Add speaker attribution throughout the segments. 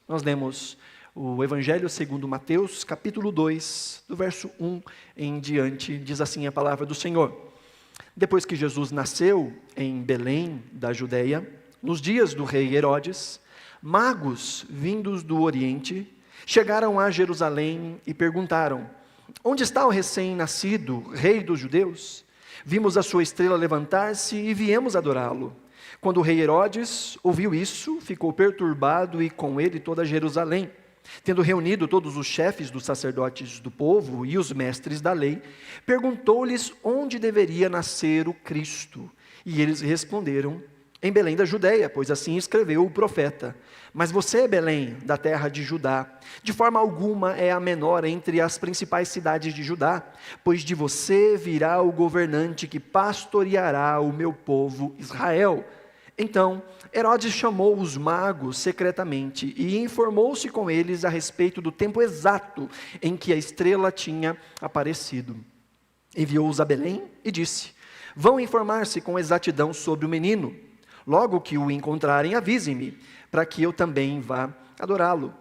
Speaker 1: Nós lemos o Evangelho segundo Mateus, capítulo 2, do verso 1 em diante, diz assim a palavra do Senhor. Depois que Jesus nasceu em Belém, da Judeia, nos dias do rei Herodes, magos vindos do Oriente chegaram a Jerusalém e perguntaram: onde está o recém-nascido rei dos judeus? Vimos a sua estrela levantar-se e viemos adorá-lo. Quando o rei Herodes ouviu isso, ficou perturbado e com ele toda Jerusalém. Tendo reunido todos os chefes dos sacerdotes do povo e os mestres da lei, perguntou-lhes onde deveria nascer o Cristo. E eles responderam: em Belém da Judeia, pois assim escreveu o profeta. Mas você, Belém, da terra de Judá, de forma alguma é a menor entre as principais cidades de Judá, pois de você virá o governante que pastoreará o meu povo Israel. Então, Herodes chamou os magos secretamente e informou-se com eles a respeito do tempo exato em que a estrela tinha aparecido. Enviou-os a Belém e disse: vão informar-se com exatidão sobre o menino. Logo que o encontrarem, avisem-me, para que eu também vá adorá-lo.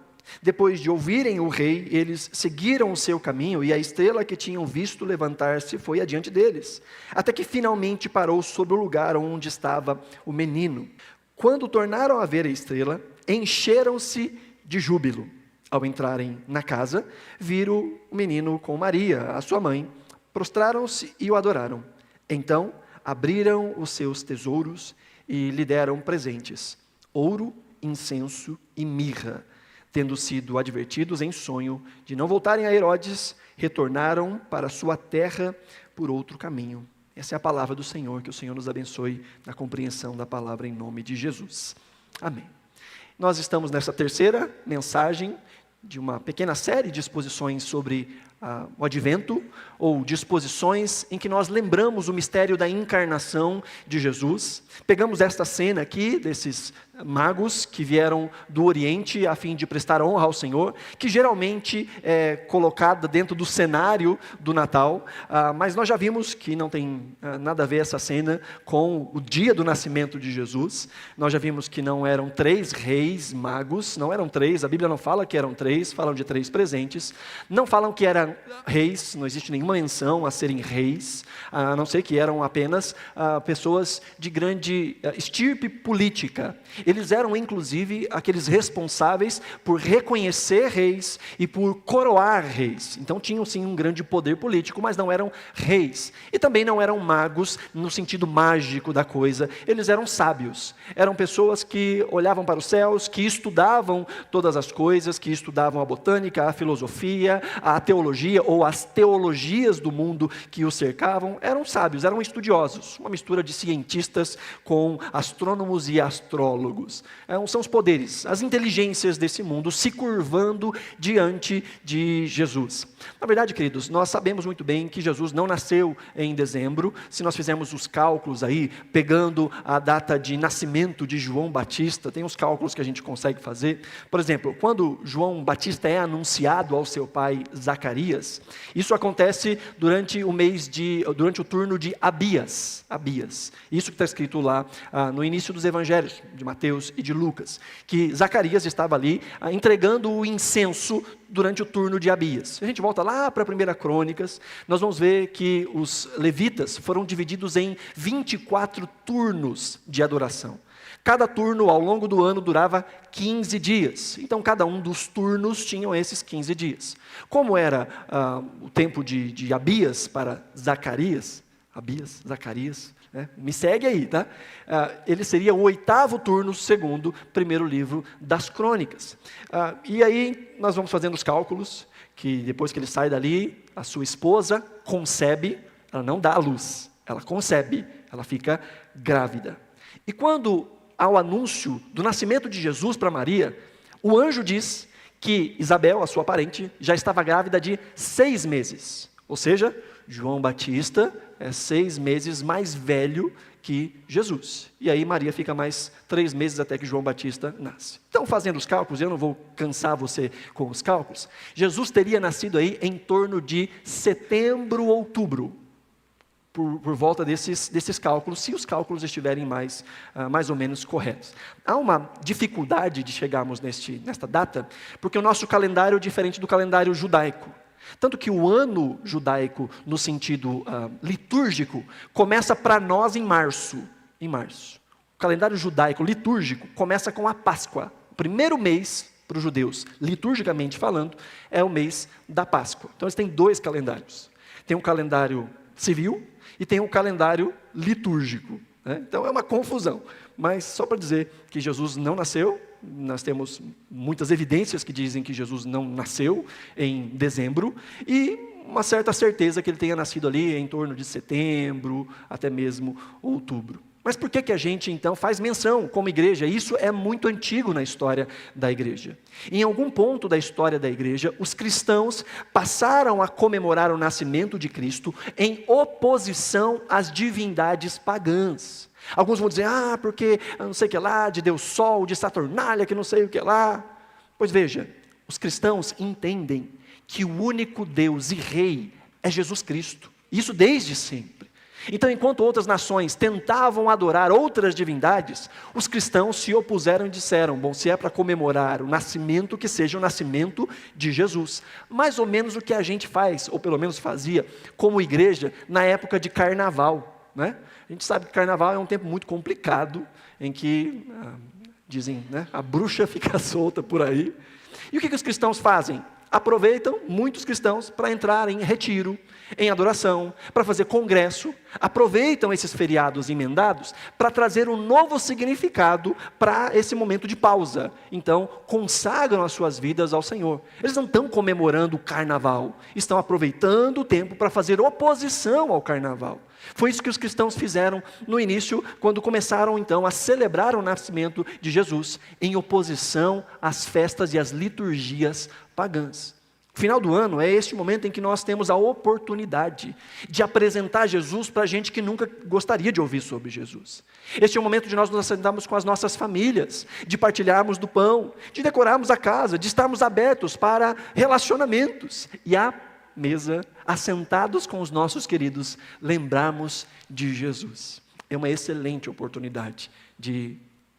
Speaker 1: Depois de ouvirem o rei, eles seguiram o seu caminho, e a estrela que tinham visto levantar-se foi adiante deles, até que finalmente parou sobre o lugar onde estava o menino. Quando tornaram a ver a estrela, encheram-se de júbilo. Ao entrarem na casa, viram o menino com Maria, a sua mãe, prostraram-se e o adoraram. Então, abriram os seus tesouros e lhe deram presentes: ouro, incenso e mirra. Tendo sido advertidos em sonho de não voltarem a Herodes, retornaram para sua terra por outro caminho. Essa é a palavra do Senhor, que o Senhor nos abençoe na compreensão da palavra em nome de Jesus. Amém. Nós estamos nessa terceira mensagem de uma pequena série de exposições sobre o advento, ou disposições em que nós lembramos o mistério da encarnação de Jesus. Pegamos esta cena aqui, desses magos que vieram do Oriente a fim de prestar honra ao Senhor, que geralmente é colocada dentro do cenário do Natal, mas nós já vimos que não tem nada a ver essa cena com o dia do nascimento de Jesus. Nós já vimos que não eram 3 reis magos, não eram 3, a Bíblia não fala que eram 3, falam de 3 presentes, não falam que eram reis, não existe nenhuma menção a serem reis, a não ser que eram apenas pessoas de grande estirpe política. Eles eram inclusive aqueles responsáveis por reconhecer reis e por coroar reis. Então tinham sim um grande poder político, mas não eram reis. E também não eram magos no sentido mágico da coisa. Eles eram sábios. Eram pessoas que olhavam para os céus, que estudavam todas as coisas, que estudavam a botânica, a filosofia, a teologia ou as teologias do mundo que os cercavam. Eram sábios, eram estudiosos. Uma mistura de cientistas com astrônomos e astrólogos. São os poderes, as inteligências desse mundo se curvando diante de Jesus. Na verdade, queridos, nós sabemos muito bem que Jesus não nasceu em dezembro. Se nós fizermos os cálculos aí, pegando a data de nascimento de João Batista, tem uns cálculos que a gente consegue fazer. Por exemplo, quando João Batista é anunciado ao seu pai Zacarias, isso acontece durante o turno de Abias. Isso que está escrito lá no início dos evangelhos de Mateus e de Lucas, que Zacarias estava ali entregando o incenso durante o turno de Abias. Se a gente volta lá para a 1 Crônicas, nós vamos ver que os levitas foram divididos em 24 turnos de adoração. Cada turno ao longo do ano durava 15 dias. Então cada um dos turnos tinham esses 15 dias. Como era o tempo de Abias para Zacarias, Zacarias, me segue aí, tá? Ele seria o 8º turno, segundo o primeiro livro das Crônicas. E aí nós vamos fazendo os cálculos, que depois que ele sai dali, a sua esposa concebe, ela não dá à luz, ela concebe, ela fica grávida. E quando há o anúncio do nascimento de Jesus para Maria, o anjo diz que Isabel, a sua parente, já estava grávida de 6 meses. Ou seja, João Batista é 6 meses mais velho que Jesus. E aí Maria fica mais 3 meses até que João Batista nasce. Então, fazendo os cálculos, eu não vou cansar você com os cálculos, Jesus teria nascido aí em torno de setembro, outubro. por volta desses cálculos, se os cálculos estiverem mais ou menos corretos. Há uma dificuldade de chegarmos nesta data, porque o nosso calendário é diferente do calendário judaico. Tanto que o ano judaico, no sentido litúrgico, começa para nós em março. O calendário judaico litúrgico começa com a Páscoa. O primeiro mês, para os judeus, liturgicamente falando, é o mês da Páscoa. Então eles têm 2 calendários. Tem um calendário civil e tem um calendário litúrgico, né? Então é uma confusão. Mas só para dizer que Jesus não nasceu, nós temos muitas evidências que dizem que Jesus não nasceu em dezembro, e uma certa certeza que ele tenha nascido ali em torno de setembro, até mesmo outubro. Mas por que a gente então faz menção como igreja? Isso é muito antigo na história da igreja. Em algum ponto da história da igreja, os cristãos passaram a comemorar o nascimento de Cristo em oposição às divindades pagãs. Alguns vão dizer, porque não sei o que lá, de Deus Sol, de Saturnália, que não sei o que lá. Pois veja, os cristãos entendem que o único Deus e Rei é Jesus Cristo. Isso desde sempre. Então, enquanto outras nações tentavam adorar outras divindades, os cristãos se opuseram e disseram, bom, se é para comemorar o nascimento, que seja o nascimento de Jesus. Mais ou menos o que a gente faz, ou pelo menos fazia, como igreja, na época de carnaval, né? A gente sabe que carnaval é um tempo muito complicado, em que, dizem, né, a bruxa fica solta por aí. E o que os cristãos fazem? Aproveitam, muitos cristãos, para entrar em retiro, em adoração, para fazer congresso, aproveitam esses feriados emendados para trazer um novo significado para esse momento de pausa. Então, consagram as suas vidas ao Senhor. Eles não estão comemorando o carnaval, estão aproveitando o tempo para fazer oposição ao carnaval. Foi isso que os cristãos fizeram no início, quando começaram então a celebrar o nascimento de Jesus, em oposição às festas e às liturgias pagãs. O final do ano é este momento em que nós temos a oportunidade de apresentar Jesus para gente que nunca gostaria de ouvir sobre Jesus. Este é o momento de nós nos assentarmos com as nossas famílias, de partilharmos do pão, de decorarmos a casa, de estarmos abertos para relacionamentos. E à mesa, assentados com os nossos queridos, lembrarmos de Jesus. É uma excelente oportunidade de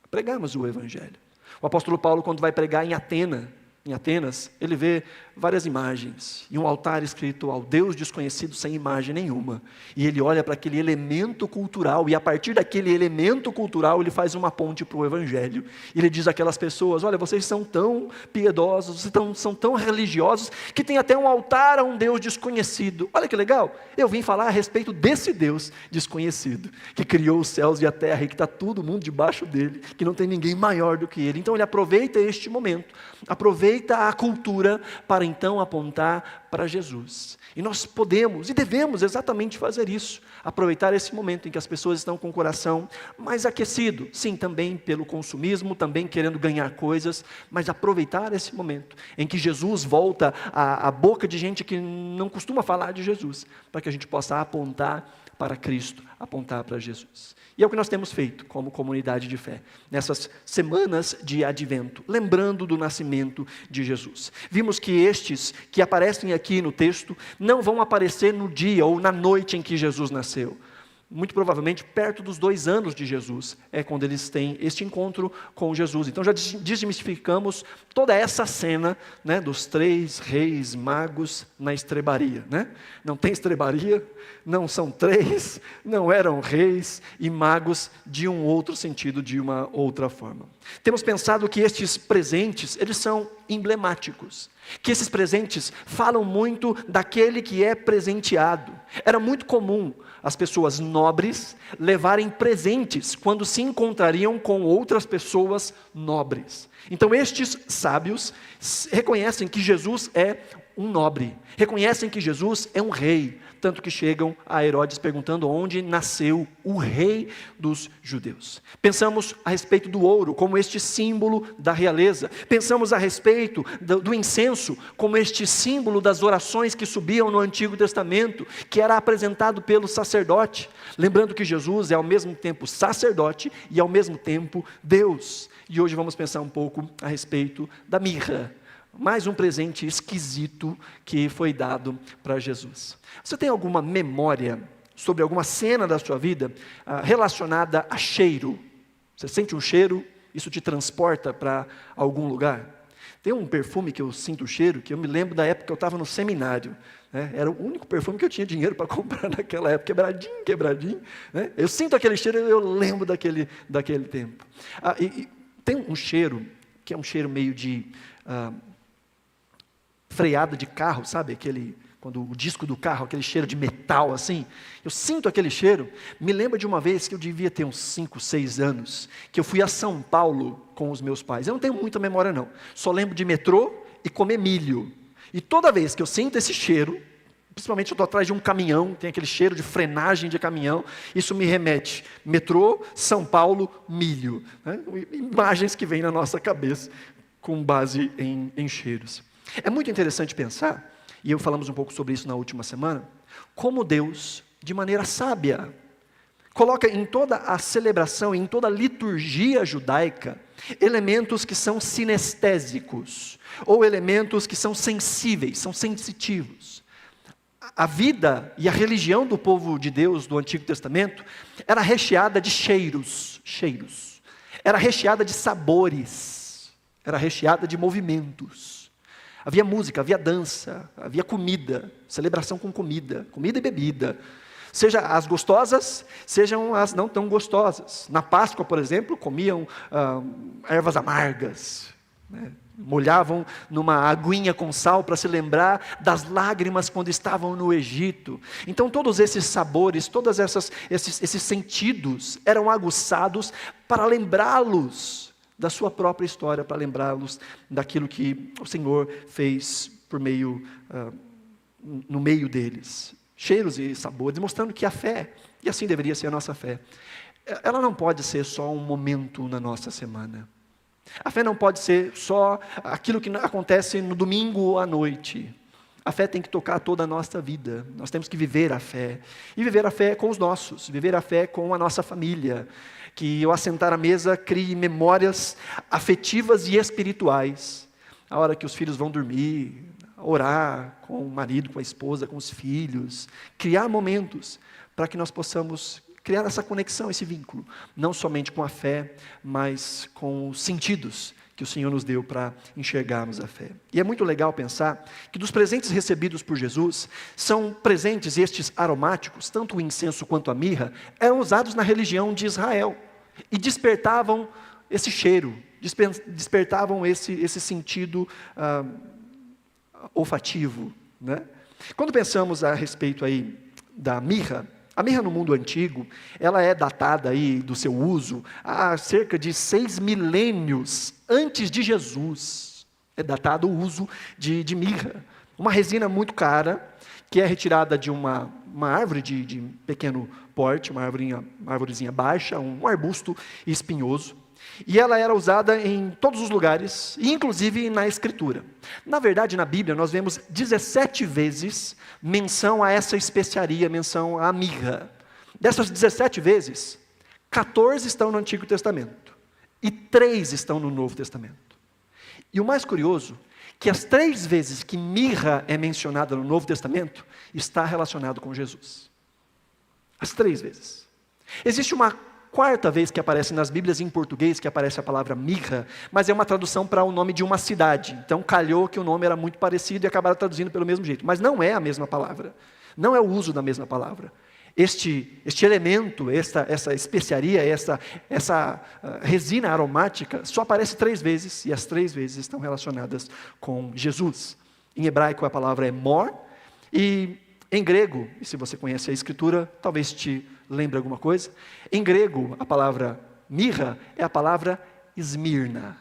Speaker 1: pregarmos o Evangelho. O apóstolo Paulo, quando vai pregar em Atenas, ele vê várias imagens, e um altar escrito ao Deus desconhecido sem imagem nenhuma, e ele olha para aquele elemento cultural, e a partir daquele elemento cultural, ele faz uma ponte para o Evangelho, e ele diz àquelas pessoas, olha, vocês são tão piedosos, vocês são tão religiosos, que tem até um altar a um Deus desconhecido. Olha que legal, eu vim falar a respeito desse Deus desconhecido, que criou os céus e a terra, e que está todo mundo debaixo dele, que não tem ninguém maior do que ele. Então ele aproveita este momento, aproveita a cultura para então apontar para Jesus. E nós podemos e devemos exatamente fazer isso, aproveitar esse momento em que as pessoas estão com o coração mais aquecido, sim, também pelo consumismo, também querendo ganhar coisas, mas aproveitar esse momento em que Jesus volta à boca de gente que não costuma falar de Jesus, para que a gente possa apontar para Cristo, apontar para Jesus. E é o que nós temos feito como comunidade de fé, nessas semanas de advento, lembrando do nascimento de Jesus. Vimos que estes que aparecem aqui no texto, não vão aparecer no dia ou na noite em que Jesus nasceu. Muito provavelmente perto dos 2 anos de Jesus, é quando eles têm este encontro com Jesus. Então já desmistificamos toda essa cena, né, dos 3 reis magos na estrebaria, né? Não tem estrebaria, não são 3, não eram reis e magos de um outro sentido, de uma outra forma. Temos pensado que estes presentes, eles são emblemáticos, que esses presentes falam muito daquele que é presenteado. Era muito comum as pessoas nobres levarem presentes quando se encontrariam com outras pessoas nobres. Então estes sábios reconhecem que Jesus é um nobre, reconhecem que Jesus é um rei, tanto que chegam a Herodes perguntando onde nasceu o rei dos judeus. Pensamos a respeito do ouro como este símbolo da realeza, pensamos a respeito do incenso como este símbolo das orações que subiam no Antigo Testamento, que era apresentado pelo sacerdote, lembrando que Jesus é ao mesmo tempo sacerdote e ao mesmo tempo Deus. E hoje vamos pensar um pouco a respeito da mirra, mais um presente esquisito que foi dado para Jesus. Você tem alguma memória sobre alguma cena da sua vida relacionada a cheiro. Você sente um cheiro, isso te transporta para algum lugar. Tem um perfume que eu sinto o cheiro, que eu me lembro da época que eu estava no seminário. Né? Era o único perfume que eu tinha dinheiro para comprar naquela época, quebradinho. Né? Eu sinto aquele cheiro e eu lembro daquele tempo. E tem um cheiro, que é um cheiro meio de freada de carro, sabe? Quando o disco do carro, aquele cheiro de metal assim, eu sinto aquele cheiro. Me lembro de uma vez que eu devia ter uns 5, 6 anos, que eu fui a São Paulo com os meus pais. Eu não tenho muita memória não, só lembro de metrô e comer milho. E toda vez que eu sinto esse cheiro, principalmente eu estou atrás de um caminhão, tem aquele cheiro de frenagem de caminhão, isso me remete, metrô, São Paulo, milho. Né? Imagens que vêm na nossa cabeça com base em cheiros. É muito interessante pensar, e falamos um pouco sobre isso na última semana, como Deus, de maneira sábia, coloca em toda a celebração, em toda a liturgia judaica, elementos que são sinestésicos, ou elementos que são sensíveis, são sensitivos. A vida e a religião do povo de Deus do Antigo Testamento era recheada de cheiros, era recheada de sabores, era recheada de movimentos. Havia música, havia dança, havia comida, celebração com comida e bebida. Seja as gostosas, sejam as não tão gostosas. Na Páscoa, por exemplo, comiam ervas amargas, né? Molhavam numa aguinha com sal para se lembrar das lágrimas quando estavam no Egito. Então todos esses sabores, todos esses sentidos eram aguçados para lembrá-los da sua própria história, para lembrá-los daquilo que o Senhor fez no meio deles. Cheiros e sabores, mostrando que a fé, e assim deveria ser a nossa fé, ela não pode ser só um momento na nossa semana. A fé não pode ser só aquilo que acontece no domingo à noite. A fé tem que tocar toda a nossa vida. Nós temos que viver a fé. E viver a fé com os nossos, viver a fé com a nossa família. Que ao assentar à mesa crie memórias afetivas e espirituais. A hora que os filhos vão dormir, orar com o marido, com a esposa, com os filhos. Criar momentos para que nós possamos criar essa conexão, esse vínculo. Não somente com a fé, mas com os sentidos que o Senhor nos deu para enxergarmos a fé. E é muito legal pensar que dos presentes recebidos por Jesus, são presentes estes aromáticos, tanto o incenso quanto a mirra, eram usados na religião de Israel. E despertavam esse cheiro, despertavam esse sentido olfativo. Né? Quando pensamos a respeito aí da mirra, a mirra no mundo antigo, ela é datada aí do seu uso há cerca de 6 milênios antes de Jesus. É datado o uso de mirra. Uma resina muito cara, que é retirada de uma árvore de pequeno porte, uma árvorezinha baixa, um arbusto espinhoso. E ela era usada em todos os lugares, inclusive na Escritura. Na verdade, na Bíblia, nós vemos 17 vezes menção a essa especiaria, menção à mirra. Dessas 17 vezes, 14 estão no Antigo Testamento e 3 estão no Novo Testamento. E o mais curioso, que as 3 vezes que mirra é mencionada no Novo Testamento, está relacionado com Jesus. As 3 vezes. Existe uma 4ª vez que aparece nas Bíblias em português, que aparece a palavra mirra, mas é uma tradução para o nome de uma cidade. Então calhou que o nome era muito parecido e acabaram traduzindo pelo mesmo jeito. Mas não é a mesma palavra. Não é o uso da mesma palavra. Este elemento, essa especiaria, essa resina aromática, só aparece 3 vezes, e as 3 vezes estão relacionadas com Jesus. Em hebraico a palavra é mor, e em grego, e se você conhece a Escritura, talvez te lembre alguma coisa. Em grego, a palavra mirra é a palavra Esmirna.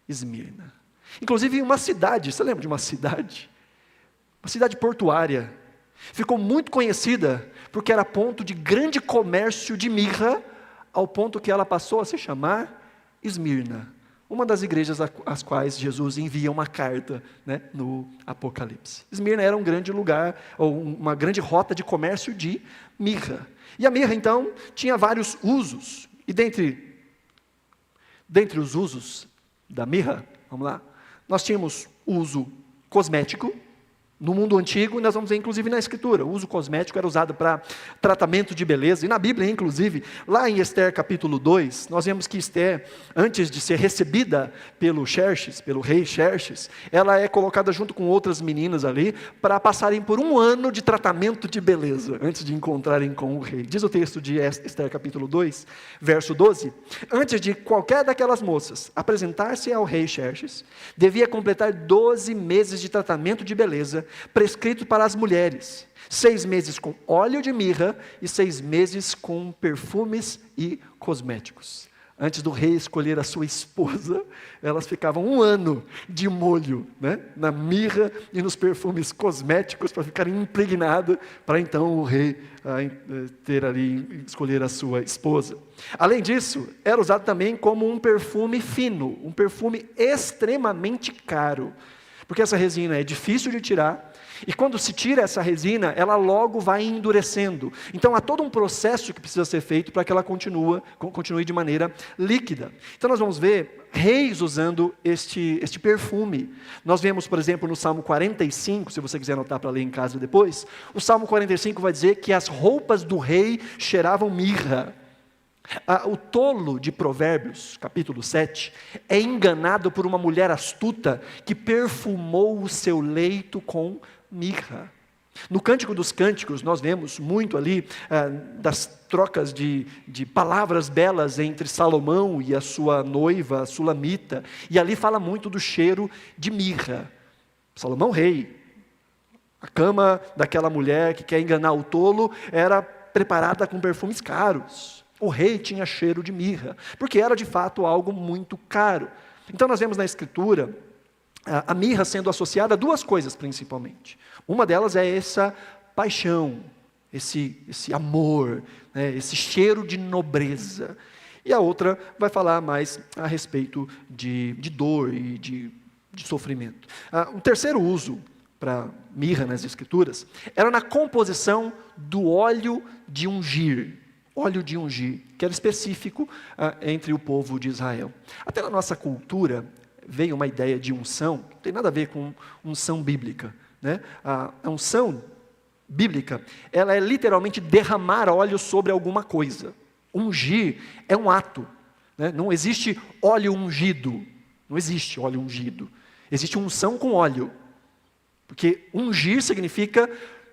Speaker 1: Esmirna. Inclusive uma cidade, você lembra de uma cidade? Uma cidade portuária. Ficou muito conhecida porque era ponto de grande comércio de mirra, ao ponto que ela passou a se chamar Esmirna. Uma das igrejas às quais Jesus envia uma carta, né, no Apocalipse. Esmirna era um grande lugar, ou uma grande rota de comércio de mirra. E a mirra, então, tinha vários usos. E dentre os usos da mirra, vamos lá, nós tínhamos o uso cosmético, No mundo antigo, nós vamos ver inclusive na Escritura, o uso cosmético era usado para tratamento de beleza, e na Bíblia inclusive, lá em Ester capítulo 2, nós vemos que Ester, antes de ser recebida pelo Xerxes, pelo rei Xerxes, ela é colocada junto com outras meninas ali, para passarem por 1 ano de tratamento de beleza, antes de encontrarem com o rei. Diz o texto de Ester capítulo 2, verso 12, antes de qualquer daquelas moças apresentar-se ao rei Xerxes, devia completar 12 meses de tratamento de beleza, prescrito para as mulheres, 6 meses com óleo de mirra e 6 meses com perfumes e cosméticos. Antes do rei escolher a sua esposa, elas ficavam 1 ano de molho, né, na mirra e nos perfumes cosméticos, para ficarem impregnadas, para então o rei ter ali, escolher a sua esposa. Além disso, era usado também como um perfume fino, um perfume extremamente caro, porque essa resina é difícil de tirar, e quando se tira essa resina, ela logo vai endurecendo. Então há todo um processo que precisa ser feito para que ela continue de maneira líquida. Então nós vamos ver reis usando este perfume. Nós vemos, por exemplo, no Salmo 45, se você quiser anotar para ler em casa depois, o Salmo 45 vai dizer que as roupas do rei cheiravam mirra. O tolo de Provérbios, capítulo 7, é enganado por uma mulher astuta que perfumou o seu leito com mirra. No Cântico dos Cânticos, nós vemos muito ali das trocas de palavras belas entre Salomão e a sua noiva, a Sulamita, e ali fala muito do cheiro de mirra. Salomão rei, a cama daquela mulher que quer enganar o tolo era preparada com perfumes caros. O rei tinha cheiro de mirra, porque era de fato algo muito caro. Então nós vemos na Escritura a mirra sendo associada a 2 coisas principalmente. Uma delas é essa paixão, esse amor, né, esse cheiro de nobreza. E a outra vai falar mais a respeito de dor e de sofrimento. O terceiro uso para mirra nas Escrituras era na composição do óleo de ungir. Óleo de ungir, que era específico entre o povo de Israel. Até na nossa cultura veio uma ideia de unção, que não tem nada a ver com unção bíblica, né? A unção bíblica, ela é literalmente derramar óleo sobre alguma coisa. Ungir é um ato, né? Não existe óleo ungido, não existe óleo ungido. Existe unção com óleo, porque ungir significa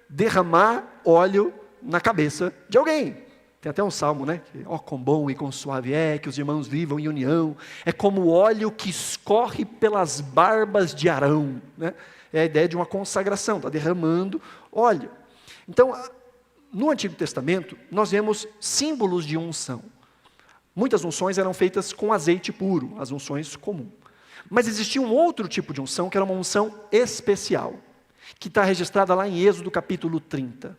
Speaker 1: derramar óleo na cabeça de alguém. Tem até um salmo, né? Ó, quão bom e quão suave é que os irmãos vivam em união. É como o óleo que escorre pelas barbas de Arão, né? É a ideia de uma consagração, está derramando óleo. Então, no Antigo Testamento, nós vemos símbolos de unção. Muitas unções eram feitas com azeite puro, as unções comuns. Mas existia um outro tipo de unção, que era uma unção especial, que está registrada lá em Êxodo capítulo 30,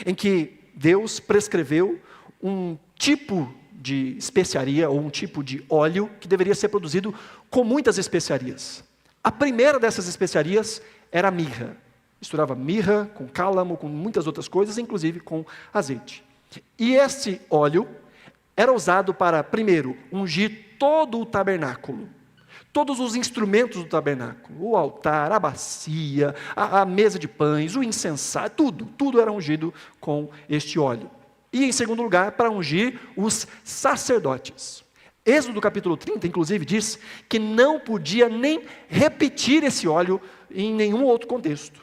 Speaker 1: em que Deus prescreveu um tipo de especiaria ou um tipo de óleo que deveria ser produzido com muitas especiarias. A primeira dessas especiarias era a mirra. Misturava mirra com cálamo, com muitas outras coisas, inclusive com azeite. E esse óleo era usado para, primeiro, ungir todo o tabernáculo. Todos os instrumentos do tabernáculo, o altar, a bacia, a mesa de pães, o incensário, tudo era ungido com este óleo. E em segundo lugar, para ungir os sacerdotes. Êxodo capítulo 30, inclusive, diz que não podia nem repetir esse óleo em nenhum outro contexto.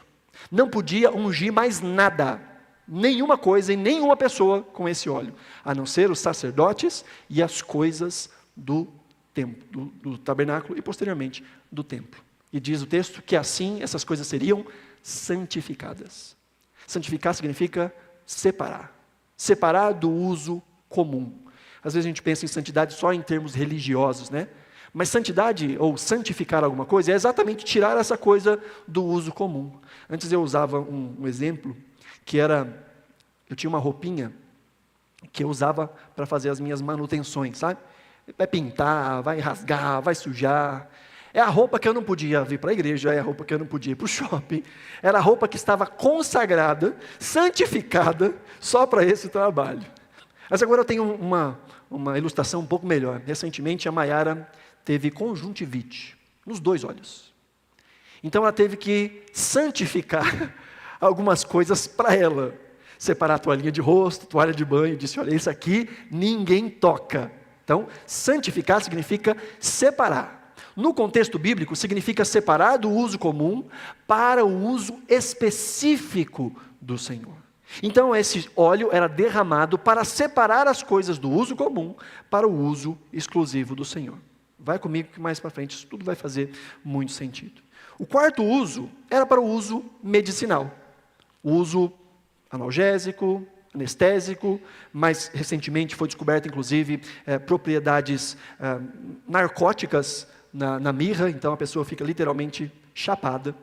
Speaker 1: Não podia ungir mais nada, nenhuma coisa e nenhuma pessoa com esse óleo, a não ser os sacerdotes e as coisas do templo, do tabernáculo e posteriormente do templo. E diz o texto que assim essas coisas seriam santificadas. Santificar significa separar. Separar do uso comum. Às vezes a gente pensa em santidade só em termos religiosos, né? Mas santidade, ou santificar alguma coisa, é exatamente tirar essa coisa do uso comum. Antes eu usava um exemplo, que era, eu tinha uma roupinha que eu usava para fazer as minhas manutenções, sabe? Vai pintar, vai rasgar, vai sujar. É a roupa que eu não podia vir para a igreja, é a roupa que eu não podia ir para o shopping. Era a roupa que estava consagrada, santificada, só para esse trabalho. Mas agora eu tenho uma ilustração um pouco melhor. Recentemente a Maiara teve conjuntivite, nos 2 olhos. Então ela teve que santificar algumas coisas para ela. Separar a toalhinha de rosto, toalha de banho, disse, olha, isso aqui ninguém toca. Então, santificar significa separar. No contexto bíblico, significa separar do uso comum para o uso específico do Senhor. Então, esse óleo era derramado para separar as coisas do uso comum para o uso exclusivo do Senhor. Vai comigo que mais para frente isso tudo vai fazer muito sentido. O quarto uso era para o uso medicinal. O uso analgésico, anestésico, mais recentemente foi descoberta inclusive propriedades narcóticas na mirra, então a pessoa fica literalmente chapada.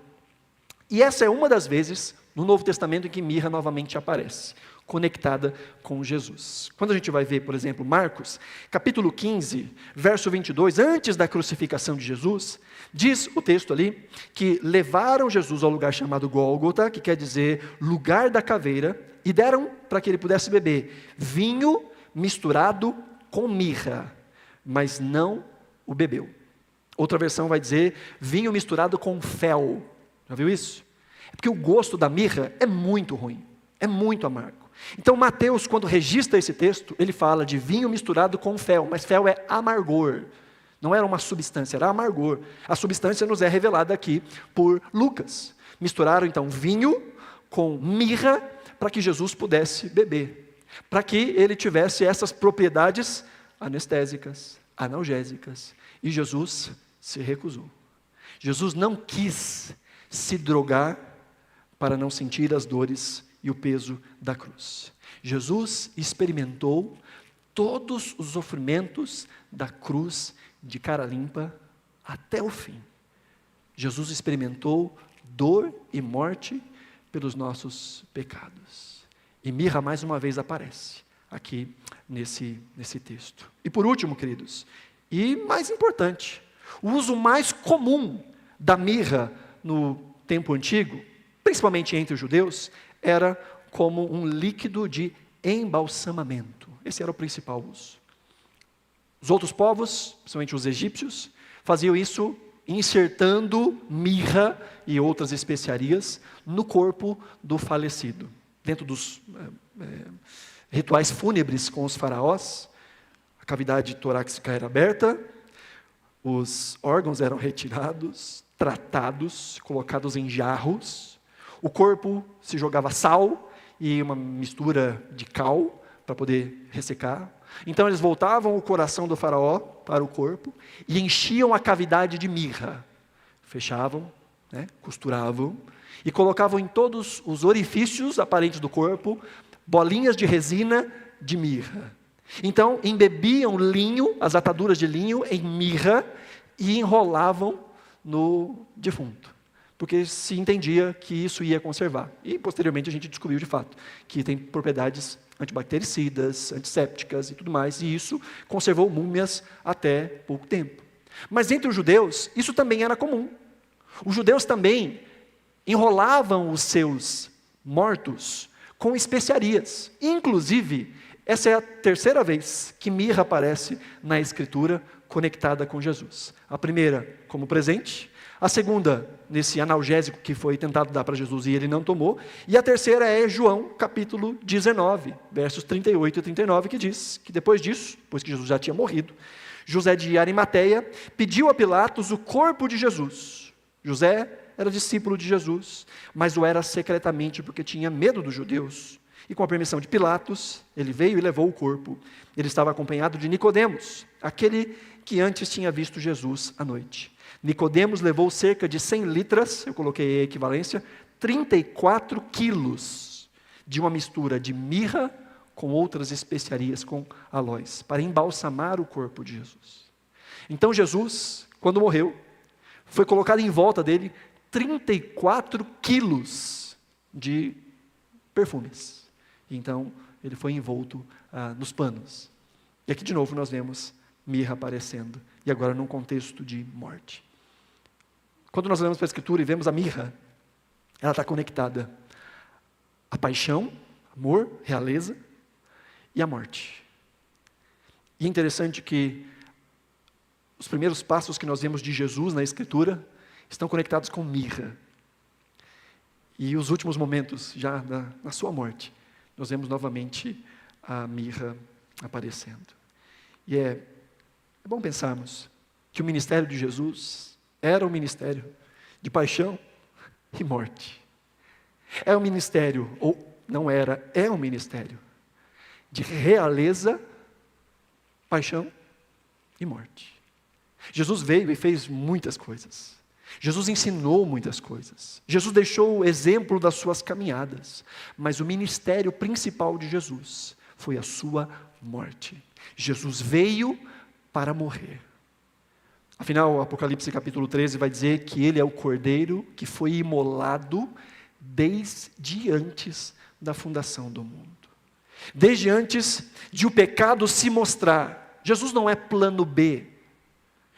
Speaker 1: E essa é uma das vezes no Novo Testamento em que mirra novamente aparece, conectada com Jesus. Quando a gente vai ver, por exemplo, Marcos, capítulo 15, verso 22, antes da crucificação de Jesus, diz o texto ali, que levaram Jesus ao lugar chamado Gólgota, que quer dizer lugar da caveira, e deram para que ele pudesse beber vinho misturado com mirra, mas não o bebeu. Outra versão vai dizer vinho misturado com fel. Já viu isso? É porque o gosto da mirra é muito ruim, é muito amargo. Então Mateus, quando registra esse texto, ele fala de vinho misturado com fel, mas fel é amargor. Não era uma substância, era amargor. A substância nos é revelada aqui por Lucas. Misturaram então vinho com mirra para que Jesus pudesse beber, para que ele tivesse essas propriedades anestésicas, analgésicas. E Jesus se recusou. Jesus não quis se drogar para não sentir as dores e o peso da cruz. Jesus experimentou todos os sofrimentos da cruz de cara limpa até o fim. Jesus experimentou dor e morte pelos nossos pecados. E mirra mais uma vez aparece aqui nesse texto. E por último, queridos, e mais importante, o uso mais comum da mirra no tempo antigo, principalmente entre os judeus, era como um líquido de embalsamamento. Esse era o principal uso. Os outros povos, principalmente os egípcios, faziam isso insertando mirra e outras especiarias no corpo do falecido. Dentro dos rituais fúnebres com os faraós, a cavidade torácica era aberta, os órgãos eram retirados, tratados, colocados em jarros, o corpo se jogava sal e uma mistura de cal para poder ressecar. Então eles voltavam o coração do faraó para o corpo e enchiam a cavidade de mirra. Fechavam, costuravam e colocavam em todos os orifícios aparentes do corpo bolinhas de resina de mirra. Então embebiam linho, as ataduras de linho em mirra e enrolavam no defunto, porque se entendia que isso ia conservar. E posteriormente a gente descobriu de fato que tem propriedades antibactericidas, antissépticas e tudo mais, e isso conservou múmias até pouco tempo. Mas entre os judeus, isso também era comum. Os judeus também enrolavam os seus mortos com especiarias. Inclusive, essa é a terceira vez que mirra aparece na Escritura conectada com Jesus. A primeira como presente, a segunda nesse analgésico que foi tentado dar para Jesus e ele não tomou, e a terceira é João capítulo 19, versos 38 e 39, que diz que depois disso, depois que Jesus já tinha morrido, José de Arimateia pediu a Pilatos o corpo de Jesus. José era discípulo de Jesus, mas o era secretamente porque tinha medo dos judeus. E com a permissão de Pilatos, ele veio e levou o corpo. Ele estava acompanhado de Nicodemos, aquele que antes tinha visto Jesus à noite. Nicodemos levou cerca de 100 litras, eu coloquei a equivalência, 34 quilos de uma mistura de mirra com outras especiarias, com aloés, para embalsamar o corpo de Jesus. Então Jesus, quando morreu, foi colocado em volta dele 34 quilos de perfumes. Então ele foi envolto nos panos. E aqui de novo nós vemos mirra aparecendo, e agora num contexto de morte. Quando nós olhamos para a Escritura e vemos a mirra, ela está conectada à paixão, amor, realeza e à morte. E é interessante que os primeiros passos que nós vemos de Jesus na Escritura estão conectados com mirra. E os últimos momentos, já na sua morte, nós vemos novamente a mirra aparecendo. E é bom pensarmos que o ministério de Jesus era um ministério de paixão e morte. É um ministério, ou não era, é um ministério de realeza, paixão e morte. Jesus veio e fez muitas coisas. Jesus ensinou muitas coisas. Jesus deixou o exemplo das suas caminhadas. Mas o ministério principal de Jesus foi a sua morte. Jesus veio para morrer. Afinal, o Apocalipse capítulo 13 vai dizer que ele é o cordeiro que foi imolado desde antes da fundação do mundo. Desde antes de o pecado se mostrar. Jesus não é plano B.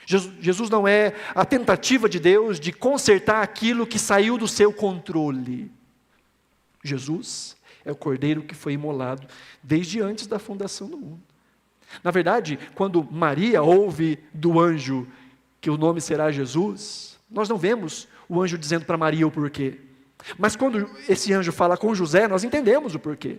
Speaker 1: Jesus não é a tentativa de Deus de consertar aquilo que saiu do seu controle. Jesus é o cordeiro que foi imolado desde antes da fundação do mundo. Na verdade, quando Maria ouve do anjo que o nome será Jesus, nós não vemos o anjo dizendo para Maria o porquê. Mas quando esse anjo fala com José, nós entendemos o porquê.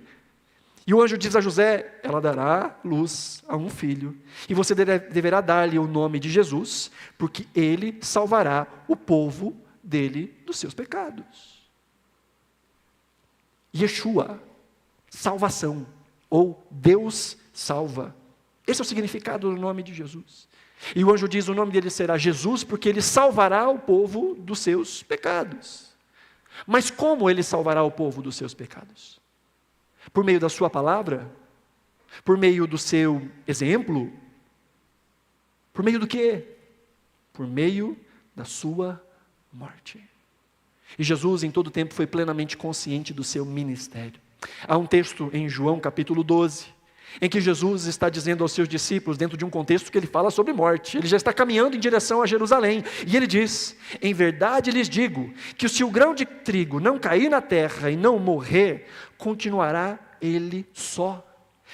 Speaker 1: E o anjo diz a José: ela dará luz a um filho, e você deverá dar-lhe o nome de Jesus, porque ele salvará o povo dele dos seus pecados. Yeshua, salvação, ou Deus salva. Esse é o significado do nome de Jesus. E o anjo diz: o nome dele será Jesus, porque ele salvará o povo dos seus pecados. Mas como ele salvará o povo dos seus pecados? Por meio da sua palavra? Por meio do seu exemplo? Por meio do quê? Por meio da sua morte. E Jesus em todo tempo foi plenamente consciente do seu ministério. Há um texto em João capítulo 12, em que Jesus está dizendo aos seus discípulos, dentro de um contexto que ele fala sobre morte. Ele já está caminhando em direção a Jerusalém. E ele diz: em verdade lhes digo, que se o grão de trigo não cair na terra e não morrer, continuará ele só.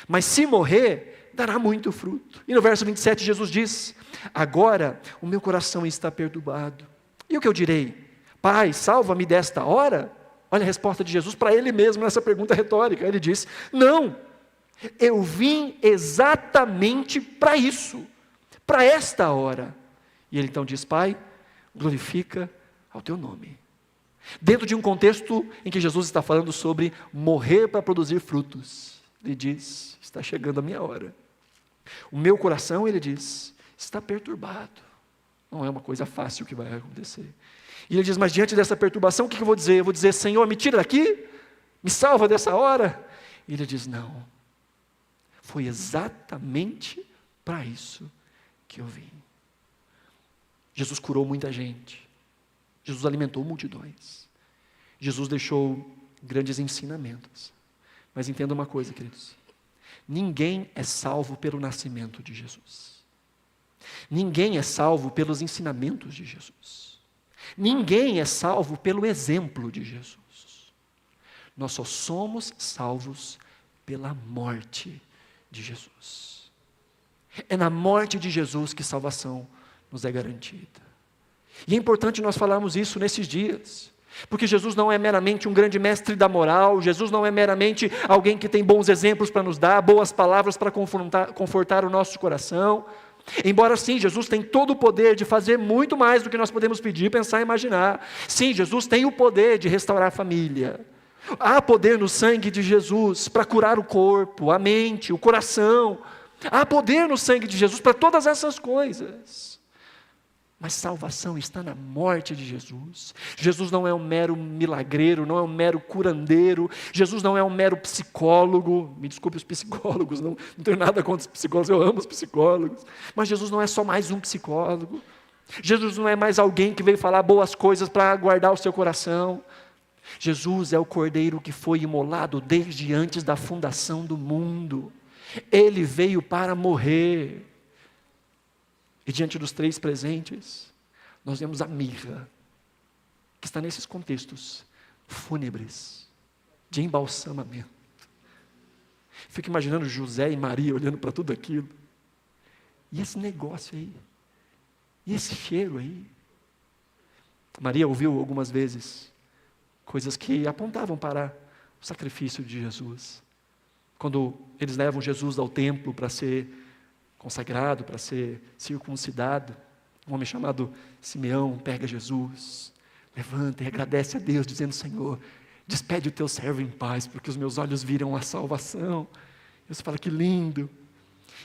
Speaker 1: Mas se morrer, dará muito fruto. E no verso 27 Jesus diz: agora o meu coração está perturbado. E o que eu direi? Pai, salva-me desta hora? Olha a resposta de Jesus para ele mesmo nessa pergunta retórica. Ele diz: não, eu vim exatamente para isso, para esta hora. E ele então diz: Pai, glorifica ao teu nome. Dentro de um contexto em que Jesus está falando sobre morrer para produzir frutos, ele diz: está chegando a minha hora. O meu coração, ele diz, está perturbado. Não é uma coisa fácil que vai acontecer. E ele diz: mas diante dessa perturbação, o que eu vou dizer? Eu vou dizer: Senhor, me tira daqui, me salva dessa hora. E ele diz: não, foi exatamente para isso que eu vim. Jesus curou muita gente. Jesus alimentou multidões. Jesus deixou grandes ensinamentos. Mas entenda uma coisa, queridos: ninguém é salvo pelo nascimento de Jesus. Ninguém é salvo pelos ensinamentos de Jesus. Ninguém é salvo pelo exemplo de Jesus. Nós só somos salvos pela morte de Jesus. É na morte de Jesus que salvação nos é garantida. E é importante nós falarmos isso nesses dias, porque Jesus não é meramente um grande mestre da moral, Jesus não é meramente alguém que tem bons exemplos para nos dar, boas palavras para confortar o nosso coração. Embora sim, Jesus tem todo o poder de fazer muito mais do que nós podemos pedir, pensar e imaginar. Sim, Jesus tem o poder de restaurar a família. Há poder no sangue de Jesus para curar o corpo, a mente, o coração. Há poder no sangue de Jesus para todas essas coisas. Mas salvação está na morte de Jesus. Jesus não é um mero milagreiro, não é um mero curandeiro. Jesus não é um mero psicólogo. Me desculpe os psicólogos, não tenho nada contra os psicólogos, eu amo os psicólogos. Mas Jesus não é só mais um psicólogo. Jesus não é mais alguém que veio falar boas coisas para guardar o seu coração. Jesus é o cordeiro que foi imolado desde antes da fundação do mundo. Ele veio para morrer. E diante dos três presentes, nós vemos a mirra, que está nesses contextos fúnebres, de embalsamamento. Fico imaginando José e Maria olhando para tudo aquilo. E esse negócio aí? E esse cheiro aí? Maria ouviu algumas vezes coisas que apontavam para o sacrifício de Jesus. Quando eles levam Jesus ao templo para ser consagrado, para ser circuncidado, um homem chamado Simeão pega Jesus, levanta e agradece a Deus, dizendo: Senhor, despede o teu servo em paz, porque os meus olhos viram a salvação. Deus fala: que lindo.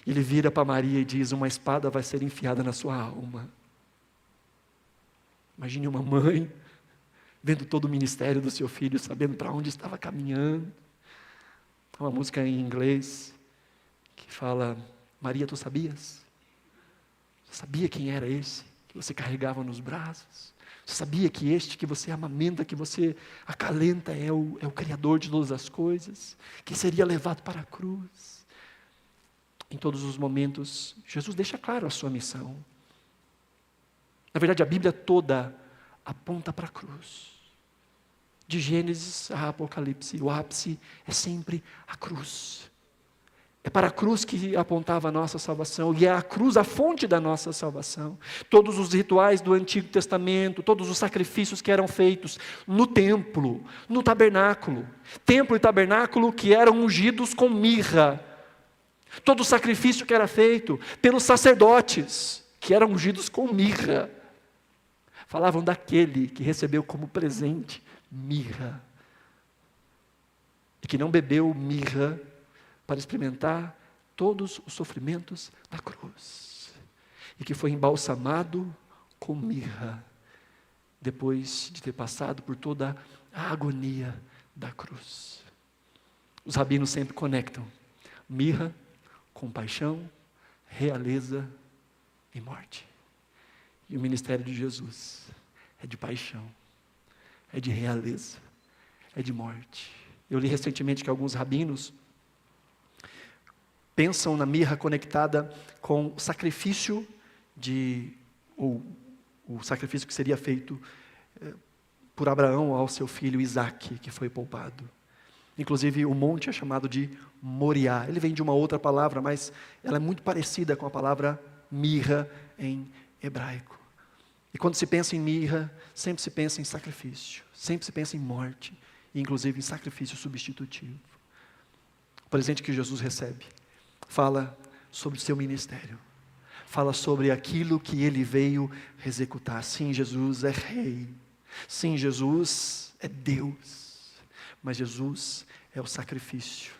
Speaker 1: Ele vira para Maria e diz: uma espada vai ser enfiada na sua alma. Imagine uma mãe vendo todo o ministério do seu filho, sabendo para onde estava caminhando. Há uma música em inglês que fala: Maria, tu sabias? Você sabia quem era esse que você carregava nos braços? Você sabia que este que você amamenta, que você acalenta é o Criador de todas as coisas, que seria levado para a cruz? Em todos os momentos, Jesus deixa claro a sua missão. Na verdade, a Bíblia toda aponta para a cruz. De Gênesis a Apocalipse, o ápice é sempre a cruz. É para a cruz que apontava a nossa salvação, e é a cruz a fonte da nossa salvação. Todos os rituais do Antigo Testamento, todos os sacrifícios que eram feitos no templo, no tabernáculo, templo e tabernáculo que eram ungidos com mirra. Todo o sacrifício que era feito pelos sacerdotes, que eram ungidos com mirra, falavam daquele que recebeu como presente mirra, e que não bebeu mirra para experimentar todos os sofrimentos da cruz, e que foi embalsamado com mirra, depois de ter passado por toda a agonia da cruz. Os rabinos sempre conectam mirra com paixão, realeza e morte. E o ministério de Jesus é de paixão, é de realeza, é de morte. Eu li recentemente que alguns rabinos pensam na mirra conectada com o sacrifício ou o sacrifício que seria feito por Abraão ao seu filho Isaque, que foi poupado. Inclusive o monte é chamado de Moriá. Ele vem de uma outra palavra, mas ela é muito parecida com a palavra mirra em hebraico. E quando se pensa em mirra, sempre se pensa em sacrifício, sempre se pensa em morte, e inclusive em sacrifício substitutivo. O presente que Jesus recebe fala sobre o seu ministério, fala sobre aquilo que ele veio executar. Sim, Jesus é rei, sim, Jesus é Deus, mas Jesus é o sacrifício,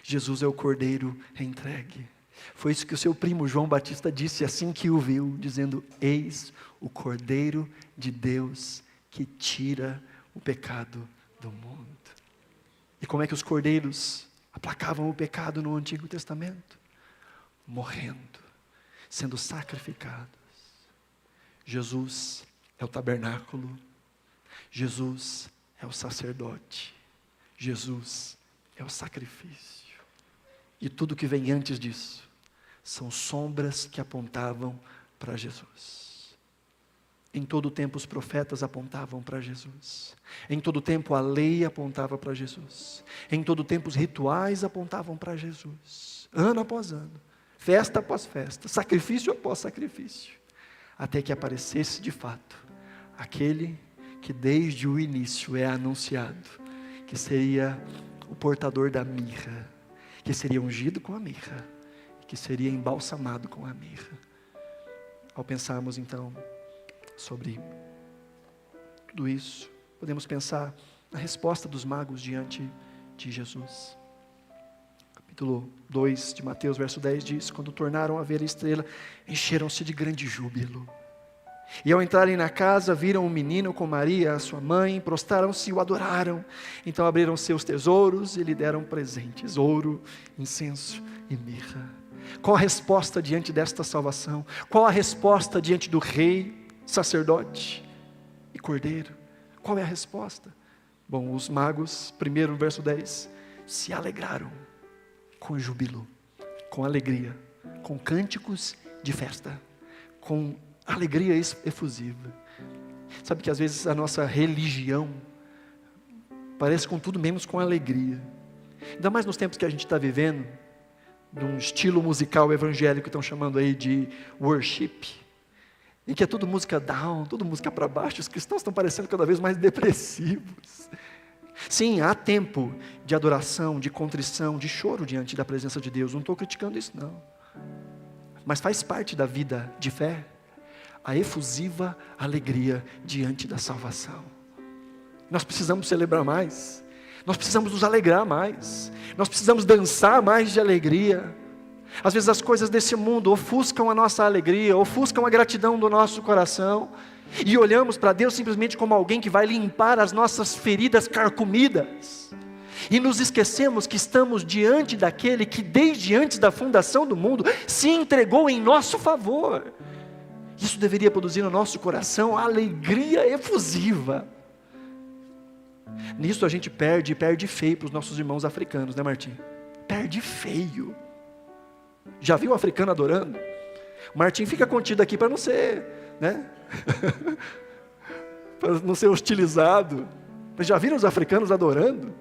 Speaker 1: Jesus é o cordeiro entregue. Foi isso que o seu primo João Batista disse assim que o viu, dizendo: eis o Cordeiro de Deus que tira o pecado do mundo. E como é que os cordeiros aplacavam o pecado no Antigo Testamento? Morrendo, sendo sacrificados. Jesus é o tabernáculo, Jesus é o sacerdote, Jesus é o sacrifício. E tudo que vem antes disso são sombras que apontavam para Jesus. Em todo o tempo os profetas apontavam para Jesus. Em todo o tempo a lei apontava para Jesus. Em todo o tempo os rituais apontavam para Jesus. Ano após ano, festa após festa, sacrifício após sacrifício. Até que aparecesse de fato aquele que desde o início é anunciado, que seria o portador da mirra, que seria ungido com a mirra, que seria embalsamado com a mirra. Ao pensarmos então sobre tudo isso, podemos pensar na resposta dos magos diante de Jesus. Capítulo 2 de Mateus, verso 10 diz: quando tornaram a ver a estrela, encheram-se de grande júbilo. E ao entrarem na casa, viram um menino com Maria, a sua mãe, prostraram-se e o adoraram. Então abriram seus tesouros e lhe deram presentes: ouro, incenso e mirra. Qual a resposta diante desta salvação? Qual a resposta diante do rei, sacerdote e cordeiro? Qual é a resposta? Bom, os magos, primeiro no verso 10, se alegraram com júbilo, com alegria, com cânticos de festa, com alegria efusiva. Sabe que às vezes a nossa religião parece com tudo menos com alegria. Ainda mais nos tempos que a gente está vivendo, num estilo musical evangélico que estão chamando aí de worship. em que é tudo música down, tudo música para baixo, os cristãos estão parecendo cada vez mais depressivos. Sim, há tempo de adoração, de contrição, de choro diante da presença de Deus, não estou criticando isso não. Mas faz parte da vida de fé a efusiva alegria diante da salvação. Nós precisamos celebrar mais, nós precisamos nos alegrar mais, nós precisamos dançar mais de alegria. Às vezes as coisas desse mundo ofuscam a nossa alegria, ofuscam a gratidão do nosso coração, e olhamos para Deus simplesmente como alguém que vai limpar as nossas feridas carcomidas, e nos esquecemos que estamos diante daquele que desde antes da fundação do mundo se entregou em nosso favor. Isso deveria produzir no nosso coração alegria efusiva. Nisso a gente perde feio para os nossos irmãos africanos, né, Martim? Perde feio. Já viu o africano adorando? O Martim fica contido aqui para não ser, né? Para não ser hostilizado. Mas já viram os africanos adorando?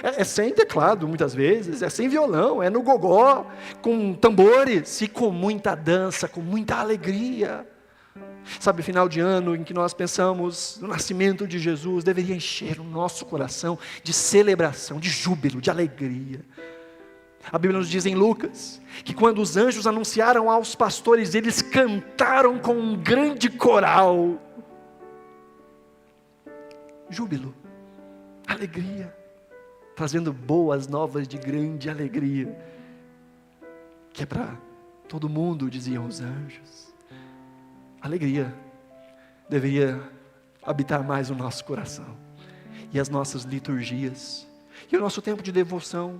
Speaker 1: É sem teclado muitas vezes, é sem violão, é no gogó, com tambores e com muita dança, com muita alegria. Sabe, final de ano em que nós pensamos no nascimento de Jesus, deveria encher o nosso coração de celebração, de júbilo, de alegria. A Bíblia nos diz em Lucas, que quando os anjos anunciaram aos pastores, eles cantaram com um grande coral. Júbilo, alegria, trazendo boas novas de grande alegria, que é para todo mundo, diziam os anjos. Alegria deveria habitar mais o nosso coração, e as nossas liturgias, e o nosso tempo de devoção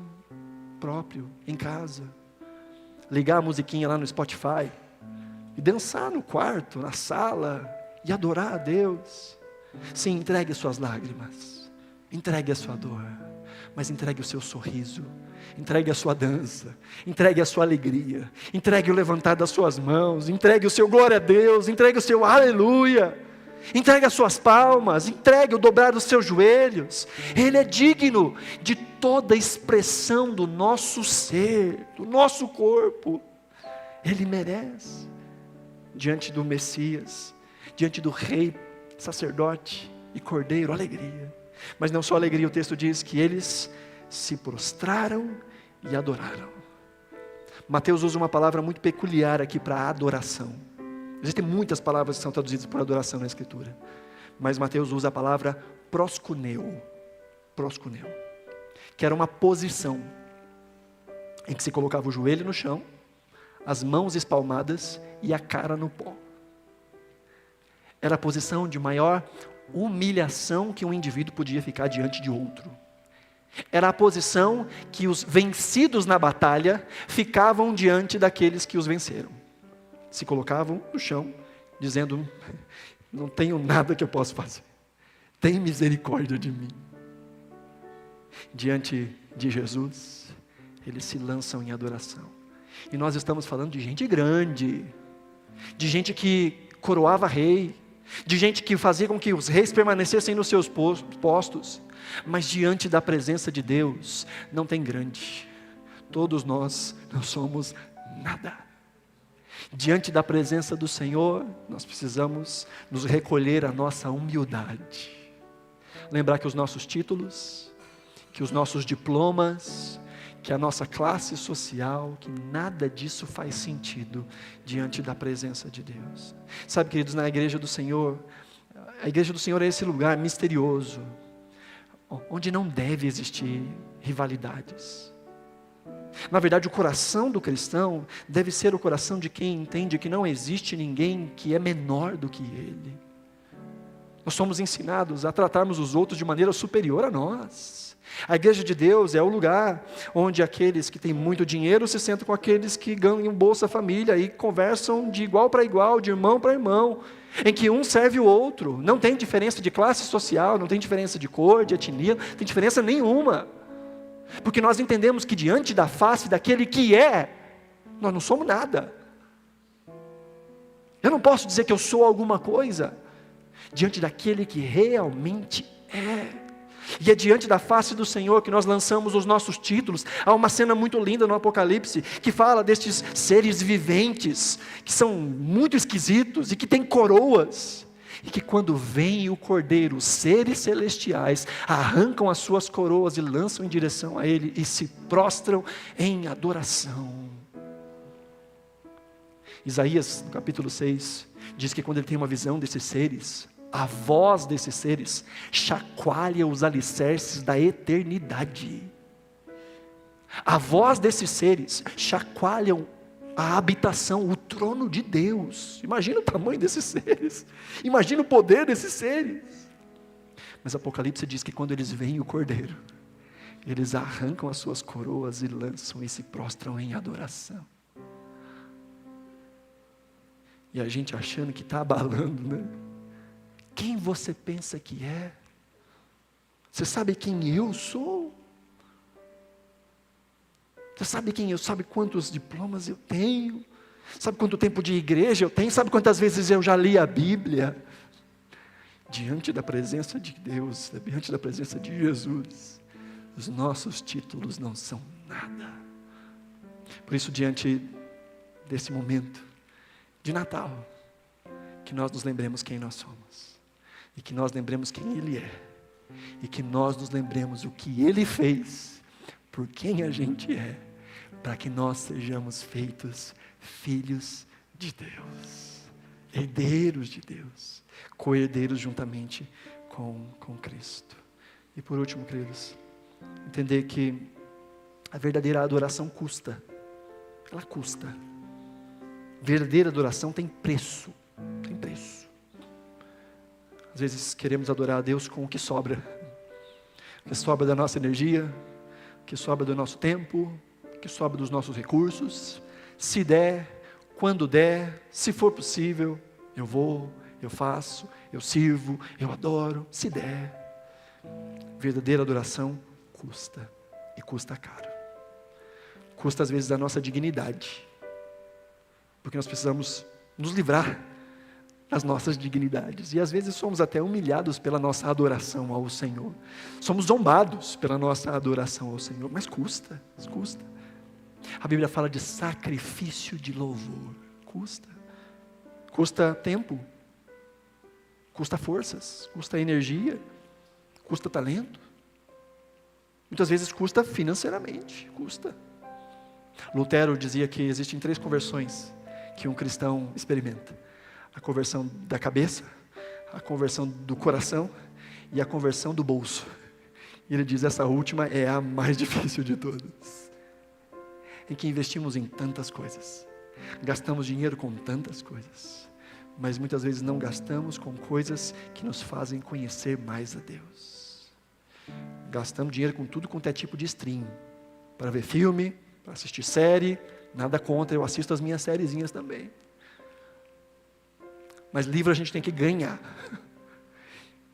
Speaker 1: próprio, em casa, ligar a musiquinha lá no Spotify, e dançar no quarto, na sala, e adorar a Deus. Sim, entregue as suas lágrimas, entregue a sua dor, mas entregue o seu sorriso, entregue a sua dança, entregue a sua alegria, entregue o levantar das suas mãos, entregue o seu glória a Deus, entregue o seu aleluia, entregue as suas palmas, entregue o dobrar dos seus joelhos. Ele é digno de toda expressão do nosso ser, do nosso corpo. Ele merece, diante do Messias, diante do Rei, sacerdote e Cordeiro, alegria. Mas não só alegria, o texto diz que eles se prostraram e adoraram. Mateus usa uma palavra muito peculiar aqui para adoração. Existem muitas palavras que são traduzidas por adoração na Escritura, mas Mateus usa a palavra proskuneo, que era uma posição em que se colocava o joelho no chão, as mãos espalmadas e a cara no pó. Era a posição de maior humilhação que um indivíduo podia ficar diante de outro. Era a posição que os vencidos na batalha ficavam diante daqueles que os venceram. Se colocavam no chão, dizendo: não tenho nada que eu possa fazer, tem misericórdia de mim. Diante de Jesus, eles se lançam em adoração. E nós estamos falando de gente grande, de gente que coroava rei, de gente que fazia com que os reis permanecessem nos seus postos. Mas diante da presença de Deus, não tem grande. Todos nós não somos nada. Diante da presença do Senhor, nós precisamos nos recolher à nossa humildade. Lembrar que os nossos títulos, que os nossos diplomas, que a nossa classe social, que nada disso faz sentido diante da presença de Deus. Sabe, queridos, na igreja do Senhor, a igreja do Senhor é esse lugar misterioso, onde não deve existir rivalidades. Na verdade, o coração do cristão deve ser o coração de quem entende que não existe ninguém que é menor do que ele. Nós somos ensinados a tratarmos os outros de maneira superior a nós. A igreja de Deus é o lugar onde aqueles que têm muito dinheiro se sentam com aqueles que ganham Bolsa Família e conversam de igual para igual, de irmão para irmão, em que um serve o outro. Não tem diferença de classe social, não tem diferença de cor, de etnia, não tem diferença nenhuma. Porque nós entendemos que diante da face daquele que é, nós não somos nada. Eu não posso dizer que eu sou alguma coisa diante daquele que realmente é. E é diante da face do Senhor que nós lançamos os nossos títulos. Há uma cena muito linda no Apocalipse, que fala destes seres viventes, que são muito esquisitos, e que têm coroas, e que quando vem o Cordeiro, os seres celestiais arrancam as suas coroas e lançam em direção a Ele, e se prostram em adoração. Isaías, no capítulo 6, diz que quando ele tem uma visão desses seres, a voz desses seres chacoalha os alicerces da eternidade. A voz desses seres chacoalham a habitação, o trono de Deus. Imagina o tamanho desses seres, imagina o poder desses seres. Mas Apocalipse diz que quando eles veem o Cordeiro, eles arrancam as suas coroas e lançam e se prostram em adoração. E a gente achando que está abalando, né? Quem você pensa que é? Você sabe quem eu sou? Você sabe quem eu? Sabe quantos diplomas eu tenho? Sabe quanto tempo de igreja eu tenho? Sabe quantas vezes eu já li a Bíblia? Diante da presença de Deus, diante da presença de Jesus, os nossos títulos não são nada. Por isso, diante desse momento de Natal, que nós nos lembremos quem nós somos, e que nós lembremos quem Ele é, e que nós nos lembremos o que Ele fez, por quem a gente é, para que nós sejamos feitos filhos de Deus, herdeiros de Deus, co-herdeiros juntamente com Cristo. E por último, queridos, entender que a verdadeira adoração custa, ela custa. Verdadeira adoração tem preço, tem preço. Às vezes queremos adorar a Deus com o que sobra da nossa energia, o que sobra do nosso tempo, o que sobra dos nossos recursos. Se der, quando der, se for possível, eu vou, eu faço, eu sirvo, eu adoro, se der. Verdadeira adoração custa, e custa caro. Custa às vezes a nossa dignidade, porque nós precisamos nos livrar das nossas dignidades, e às vezes somos até humilhados pela nossa adoração ao Senhor, somos zombados pela nossa adoração ao Senhor, mas custa. A Bíblia fala de sacrifício de louvor, custa tempo, custa forças, custa energia, custa talento, muitas vezes custa financeiramente, custa. Lutero dizia que existem 3 conversões que um cristão experimenta: a conversão da cabeça, a conversão do coração e a conversão do bolso. E ele diz: essa última é a mais difícil de todas, em que investimos em tantas coisas, gastamos dinheiro com tantas coisas, mas muitas vezes não gastamos com coisas que nos fazem conhecer mais a Deus. Gastamos dinheiro com tudo quanto é tipo de stream, para ver filme, para assistir série. Nada contra, eu assisto as minhas sériezinhas também. Mas livro a gente tem que ganhar.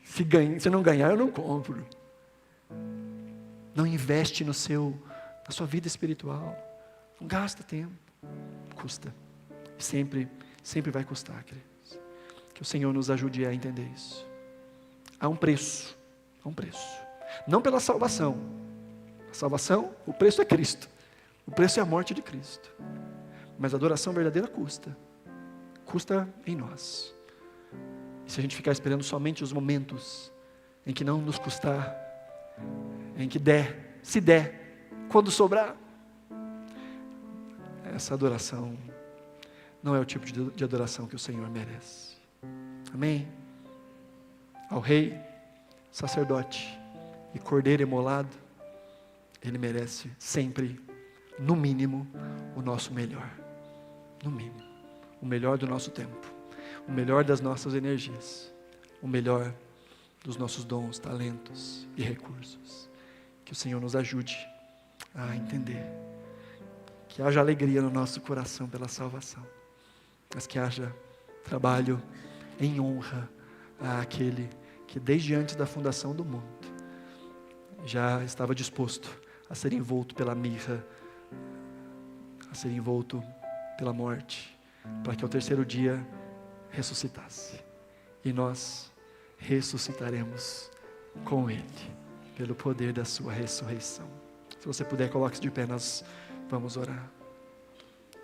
Speaker 1: Se não ganhar, eu não compro. Não investe na sua vida espiritual. Não gasta tempo. Custa. Sempre vai custar, queridos. Que o Senhor nos ajude a entender isso. Há um preço. Não pela salvação. A salvação, o preço é Cristo. O preço é a morte de Cristo. Mas a adoração verdadeira custa. Custa em nós. E se a gente ficar esperando somente os momentos em que não nos custar, em que der, se der, quando sobrar, essa adoração não é o tipo de adoração que o Senhor merece. Amém? Ao Rei, sacerdote e Cordeiro imolado, Ele merece sempre, no mínimo, o nosso melhor. No mínimo. O melhor do nosso tempo. O melhor das nossas energias. O melhor dos nossos dons, talentos e recursos. Que o Senhor nos ajude a entender. Que haja alegria no nosso coração pela salvação. Mas que haja trabalho em honra àquele que desde antes da fundação do mundo já estava disposto a ser envolto pela mirra, a ser envolto pela morte, para que ao terceiro dia ressuscitasse. E nós ressuscitaremos com Ele. pelo poder da sua ressurreição. Se você puder, coloque-se de pé, nós vamos orar.